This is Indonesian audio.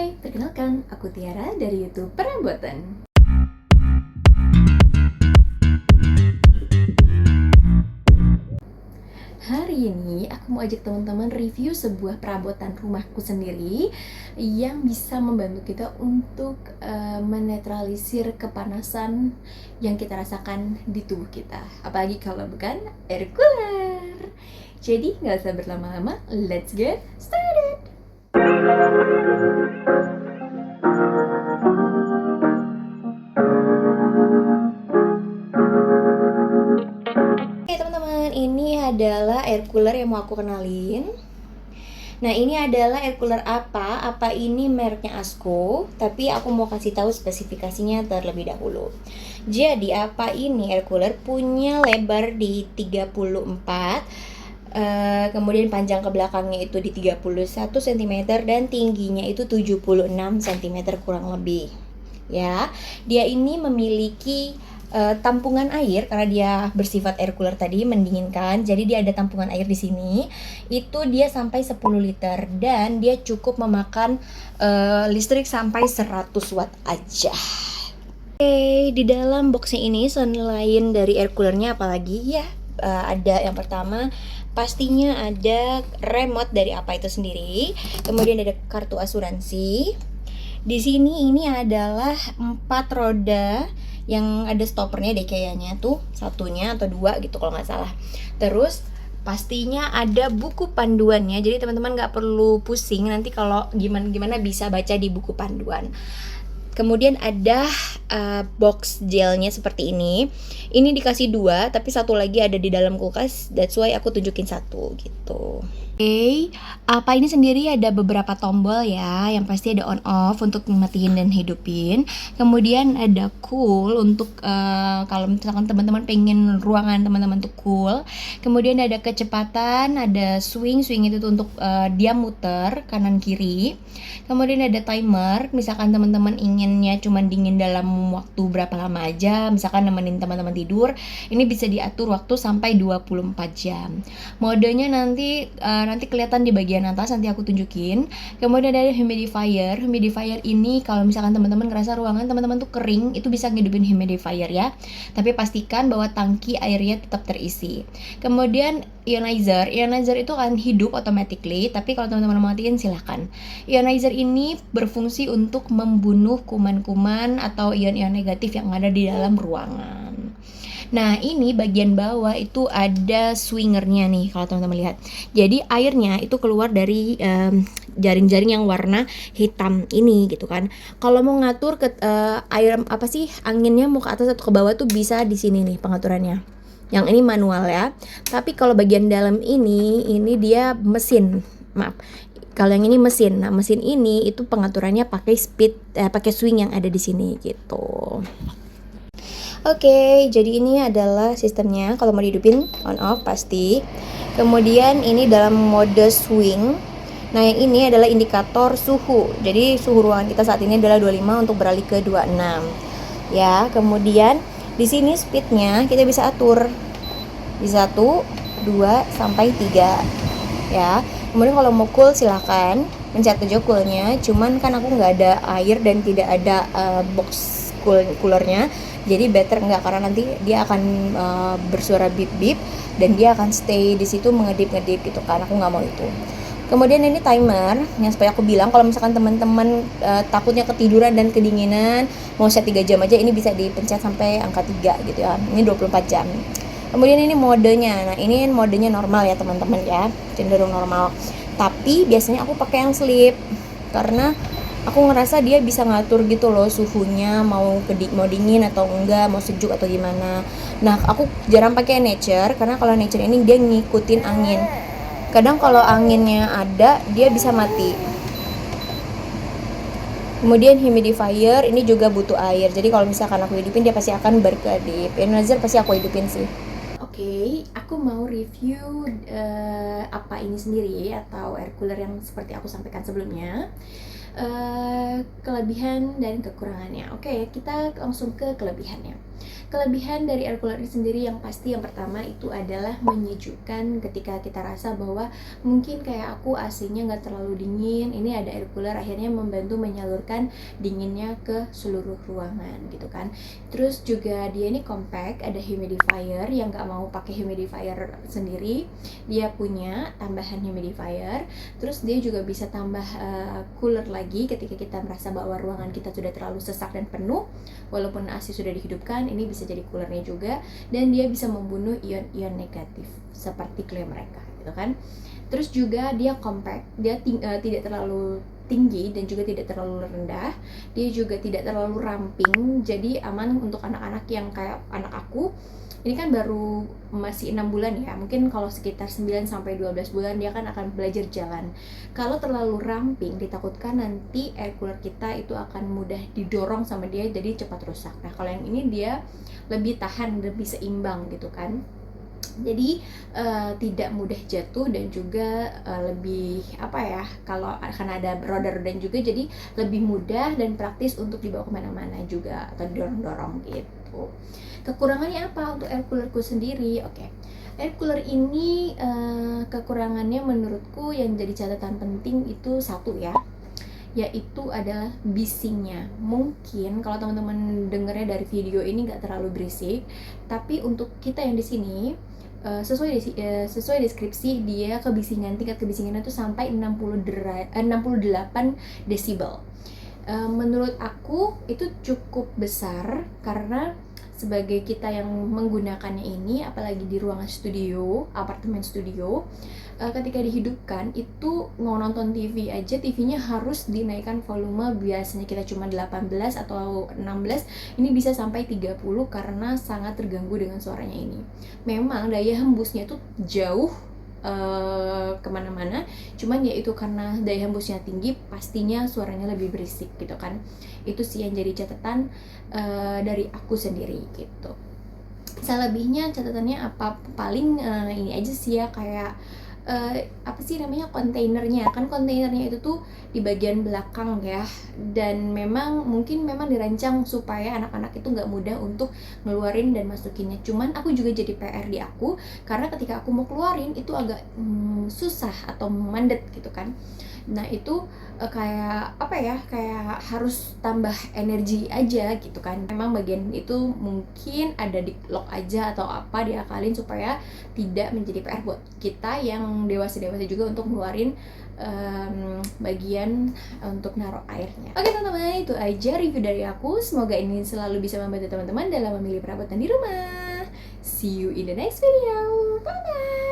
Hai, perkenalkan, aku Tiara dari YouTube Perabotan. Hari ini aku mau ajak teman-teman review sebuah perabotan rumahku sendiri yang bisa membantu kita untuk menetralisir kepanasan yang kita rasakan di tubuh kita. Apalagi kalau bukan air cooler. Jadi nggak usah berlama-lama, let's get started! Oke teman-teman, ini adalah air cooler yang mau aku kenalin. Nah, ini adalah air cooler apa? Apa ini mereknya Asko, tapi aku mau kasih tahu spesifikasinya terlebih dahulu. Jadi, apa ini air cooler punya lebar di 34, kemudian panjang ke belakangnya itu di 31 cm dan tingginya itu 76 cm kurang lebih. Ya, dia ini memiliki tampungan air karena dia bersifat air cooler tadi mendinginkan. Jadi dia ada tampungan air di sini. Itu dia sampai 10 liter dan dia cukup memakan listrik sampai 100 watt aja. Oke, di dalam boxnya ini selain dari air coolernya apalagi ya, ada yang pertama pastinya ada remote dari apa itu sendiri. Kemudian ada kartu asuransi. Di sini ini adalah 4 roda yang ada stoppernya deh kayaknya tuh, satunya atau dua gitu kalau nggak salah. Terus pastinya ada buku panduannya, jadi teman-teman nggak perlu pusing nanti kalau gimana bisa baca di buku panduan. Kemudian ada box gelnya seperti ini. Ini dikasih 2, tapi satu lagi ada di dalam kulkas. That's why aku tunjukin satu gitu. Oke, apa ini sendiri ada beberapa tombol ya. Yang pasti ada on off untuk matiin dan hidupin. Kemudian ada cool untuk kalau misalkan teman-teman pengen ruangan teman-teman tuh cool. Kemudian ada kecepatan, ada swing itu tuh untuk dia muter kanan kiri. Kemudian ada timer, misalkan teman-teman inginnya cuma dingin dalam waktu berapa lama aja, misalkan nemenin teman-teman tidur, ini bisa diatur waktu sampai 24 jam. Modenya nanti kelihatan di bagian atas, nanti aku tunjukin. Kemudian ada humidifier. Humidifier ini kalau misalkan teman-teman ngerasa ruangan teman-teman tuh kering, itu bisa ngidupin humidifier ya. Tapi pastikan bahwa tangki airnya tetap terisi. Kemudian ionizer itu akan hidup automatically, tapi kalau teman-teman mau matiin silahkan. Ionizer ini berfungsi untuk membunuh kuman-kuman atau ion-ion negatif yang ada di dalam ruangan. Nah, ini bagian bawah itu ada swingernya nih kalau teman-teman lihat. Jadi airnya itu keluar dari jaring-jaring yang warna hitam ini gitu kan. Kalau mau ngatur ke air anginnya mau ke atas atau ke bawah tuh bisa di sini nih pengaturannya. Yang ini manual ya. Tapi kalau bagian dalam ini dia mesin. Maaf. Kalau yang ini mesin. Nah, mesin ini itu pengaturannya pakai swing yang ada di sini gitu. Oke, jadi ini adalah sistemnya. Kalau mau dihidupin on off pasti. Kemudian ini dalam mode swing. Nah, yang ini adalah indikator suhu. Jadi suhu ruangan kita saat ini adalah 25 untuk beralih ke 26. Ya, kemudian di sini speednya kita bisa atur di 1, 2 sampai 3. Ya. Kemudian kalau mau cool silahkan pencet aja coolnya. Cuman kan aku nggak ada air dan tidak ada box coolernya, jadi better enggak, karena nanti dia akan bersuara bip bip dan dia akan stay di situ mengedip-ngedip gitu kan. Aku nggak mau itu. Kemudian ini timer yang seperti aku bilang, kalau misalkan teman-teman takutnya ketiduran dan kedinginan, mau set 3 jam aja, ini bisa dipencet sampai angka 3 gitu ya. Ini 24 jam. Kemudian ini modenya. Nah, ini modenya normal ya teman-teman ya, cenderung normal. Tapi biasanya aku pakai yang sleep karena aku ngerasa dia bisa ngatur gitu loh suhunya, mau dingin atau enggak, mau sejuk atau gimana. Nah, aku jarang pakai nature karena kalau nature ini dia ngikutin angin. Kadang kalau anginnya ada, dia bisa mati. Kemudian humidifier ini juga butuh air. Jadi kalau misalkan aku hidupin dia pasti akan berkedip. Ionizer pasti aku hidupin sih. Oke, aku mau review apa ini sendiri atau air cooler yang seperti aku sampaikan sebelumnya. Kelebihan dan kekurangannya. Oke, kita langsung ke kelebihannya. Kelebihan dari air cooler ini sendiri yang pasti yang pertama itu adalah menyejukkan ketika kita rasa bahwa mungkin kayak aku AC-nya nggak terlalu dingin, ini ada air cooler akhirnya membantu menyalurkan dinginnya ke seluruh ruangan gitu kan. Terus juga dia ini compact, ada humidifier yang nggak mau pakai humidifier sendiri, dia punya tambahan humidifier. Terus dia juga bisa tambah cooler lagi ketika kita merasa bahwa ruangan kita sudah terlalu sesak dan penuh, walaupun AC sudah dihidupkan, ini bisa jadi coolernya juga, dan dia bisa membunuh ion-ion negatif seperti klaim mereka gitu kan. Terus juga dia compact, dia tidak terlalu tinggi dan juga tidak terlalu rendah, dia juga tidak terlalu ramping, jadi aman untuk anak-anak yang kayak anak aku. Ini kan baru masih 6 bulan ya, mungkin kalau sekitar 9-12 bulan dia kan akan belajar jalan. Kalau terlalu ramping, ditakutkan nanti air cooler kita itu akan mudah didorong sama dia jadi cepat rusak. Nah kalau yang ini dia lebih tahan, lebih seimbang gitu kan. Jadi tidak mudah jatuh dan juga lebih apa ya, kalau karena ada roda-roda juga jadi lebih mudah dan praktis untuk dibawa kemana-mana juga atau didorong-dorong gitu. Kekurangannya apa untuk air coolerku sendiri? Oke. Air cooler ini kekurangannya menurutku yang jadi catatan penting itu satu ya, yaitu adalah bisingnya. Mungkin kalau teman-teman dengarnya dari video ini nggak terlalu berisik, tapi untuk kita yang di sini sesuai deskripsi dia tingkat kebisingannya itu sampai 68 desibel. Menurut aku itu cukup besar karena sebagai kita yang menggunakannya ini, apalagi di ruangan studio, apartemen studio, ketika dihidupkan itu mau nonton TV aja, TV-nya harus dinaikkan volume. Biasanya kita cuma 18 atau 16, ini bisa sampai 30 karena sangat terganggu dengan suaranya ini. Memang daya hembusnya itu jauh kemana-mana, cuman ya itu karena daya hembusnya tinggi pastinya suaranya lebih berisik gitu kan. Itu sih yang jadi catatan dari aku sendiri gitu. Selebihnya catatannya apa, paling ini aja sih ya, kayak apa sih namanya, kontainernya kan, kontainernya itu tuh di bagian belakang ya, dan memang dirancang supaya anak-anak itu nggak mudah untuk ngeluarin dan masukinnya. Cuman aku juga jadi PR di aku karena ketika aku mau keluarin itu agak susah atau mandet gitu kan. Nah itu kayak apa ya, kayak harus tambah energi aja gitu kan. Memang bagian itu mungkin ada di lock aja atau apa, diakalin supaya tidak menjadi PR buat kita yang dewasa-dewasa juga untuk ngeluarin bagian untuk naruh airnya. Oke teman-teman, itu aja review dari aku. Semoga ini selalu bisa membantu teman-teman dalam memilih perabotan di rumah. See you in the next video. Bye bye.